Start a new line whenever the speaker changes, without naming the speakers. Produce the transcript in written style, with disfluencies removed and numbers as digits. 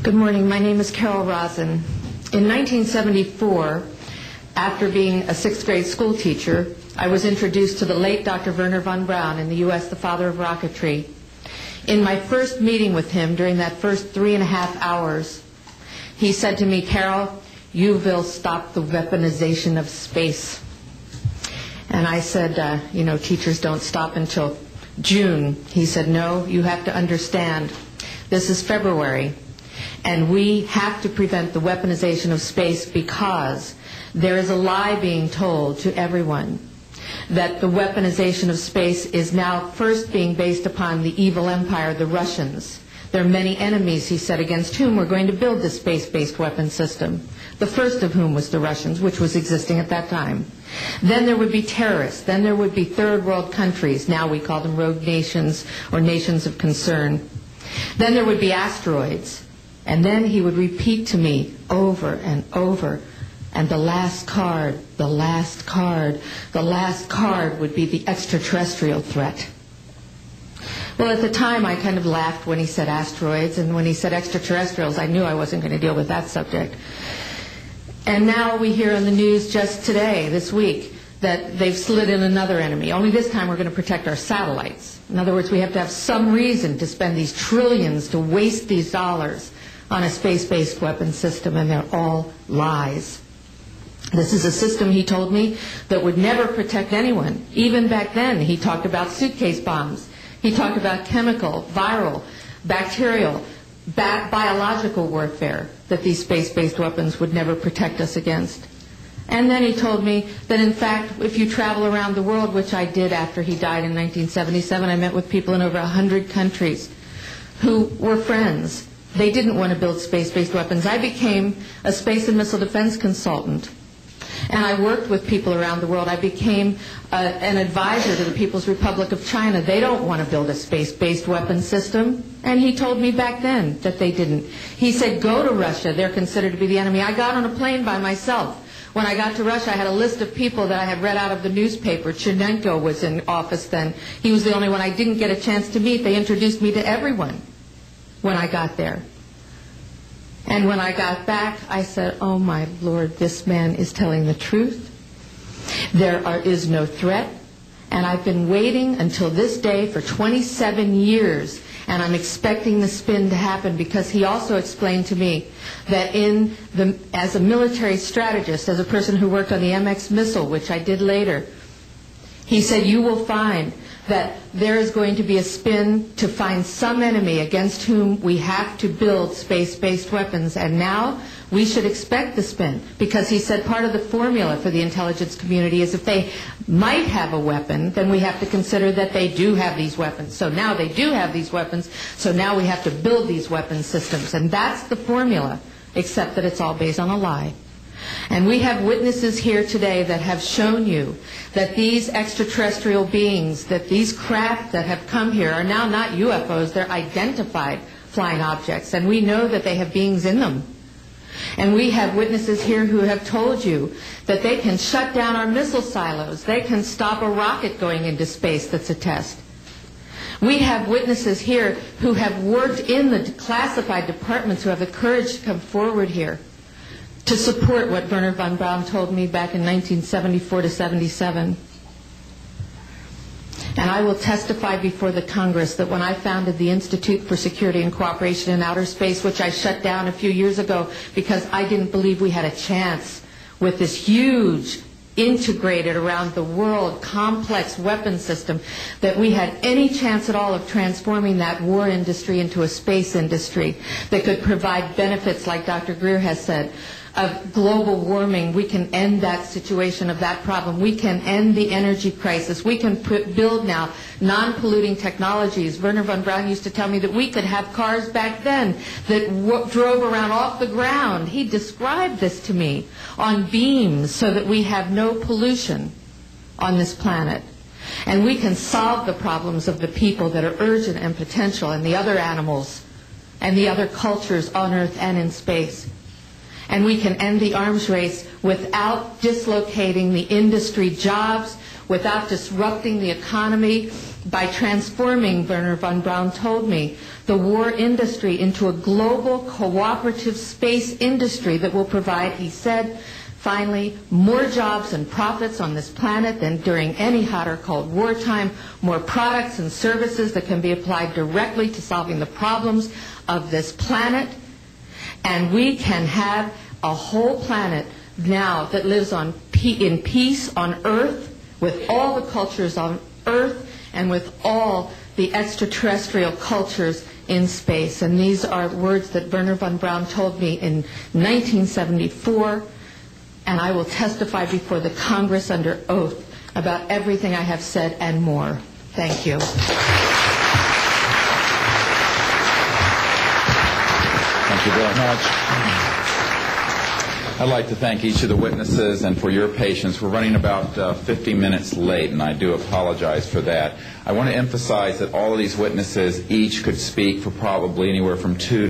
Good morning. My name is Carol Rosen. In 1974, after being a sixth grade school teacher, I was introduced to the late Dr. Wernher von Braun in the U.S., the father of rocketry. In my first meeting with him, during that first 3.5 hours, he said to me, "Carol, you will stop the weaponization of space." And I said, teachers don't stop until June. He said, "No, you have to understand, this is February. And we have to prevent the weaponization of space because there is a lie being told to everyone that the weaponization of space is now first being based upon the evil empire, the Russians. There are many enemies," he said, "against whom we're going to build this space-based weapon system. The first of whom was the Russians, which was existing at that time. Then there would be terrorists. Then there would be third world countries. Now we call them rogue nations or nations of concern. Then there would be asteroids." And then he would repeat to me over and over, and the last card would be the extraterrestrial threat. Well, at the time, I kind of laughed when he said asteroids, and when he said extraterrestrials, I knew I wasn't going to deal with that subject. And now we hear on the news just today, this week, that they've slid in another enemy. Only this time we're going to protect our satellites. In other words, we have to have some reason to spend these trillions, to waste these dollars on a space-based weapon system, and they're all lies. This is a system, he told me, that would never protect anyone. Even back then, he talked about suitcase bombs. He talked about chemical, viral, bacterial, biological warfare, that these space-based weapons would never protect us against. And then he told me that, in fact, if you travel around the world, which I did after he died in 1977, I met with people in over 100 countries who were friends. They didn't want to build space-based weapons. I became a space and missile defense consultant, and I worked with people around the world. I became an advisor to the People's Republic of China. They don't want to build a space-based weapon system, and he told me back then that they didn't. He said, "Go to Russia. They're considered to be the enemy." I got on a plane by myself. When I got to Russia, I had a list of people that I had read out of the newspaper. Chernenko was in office then. He was the only one I didn't get a chance to meet. They introduced me to everyone when I got there. And when I got back, I said, "Oh my Lord, this man is telling the truth. There is no threat." And I've been waiting until this day for 27 years, and I'm expecting the spin to happen, because he also explained to me that as a military strategist, as a person who worked on the MX missile, which I did later, he said, "You will find that there is going to be a spin to find some enemy against whom we have to build space-based weapons." And now we should expect the spin, because he said part of the formula for the intelligence community is if they might have a weapon, then we have to consider that they do have these weapons. So now they do have these weapons, so now we have to build these weapon systems. And that's the formula, except that it's all based on a lie. And we have witnesses here today that have shown you that these extraterrestrial beings, that these craft that have come here are now not UFOs, they're identified flying objects, and we know that they have beings in them. And we have witnesses here who have told you that they can shut down our missile silos, they can stop a rocket going into space that's a test. We have witnesses here who have worked in the classified departments, who have the courage to come forward here to support what Wernher von Braun told me back in 1974 to 77. And I will testify before the Congress that when I founded the Institute for Security and Cooperation in Outer Space, which I shut down a few years ago because I didn't believe we had a chance with this huge, integrated around the world, complex weapon system, that we had any chance at all of transforming that war industry into a space industry that could provide benefits, like Dr. Greer has said, of global warming. We can end that situation of that problem. We can end the energy crisis. We can build now non-polluting technologies. Wernher von Braun used to tell me that we could have cars back then that drove around off the ground. He described this to me on beams so that we have no pollution on this planet. And we can solve the problems of the people that are urgent and potential, and the other animals and the other cultures on Earth and in space. And we can end the arms race without dislocating the industry jobs, without disrupting the economy by transforming, Wernher von Braun told me, the war industry into a global cooperative space industry that will provide, he said, finally, more jobs and profits on this planet than during any hot or cold wartime, more products and services that can be applied directly to solving the problems of this planet, and we can have a whole planet now that lives in peace on Earth, with all the cultures on Earth, and with all the extraterrestrial cultures in space. And these are words that Wernher von Braun told me in 1974, and I will testify before the Congress under oath about everything I have said and more. Thank you.
Thank you very much. I'd like to thank each of the witnesses and for your patience. We're running about 50 minutes late, and I do apologize for that. I want to emphasize that all of these witnesses each could speak for probably anywhere from 2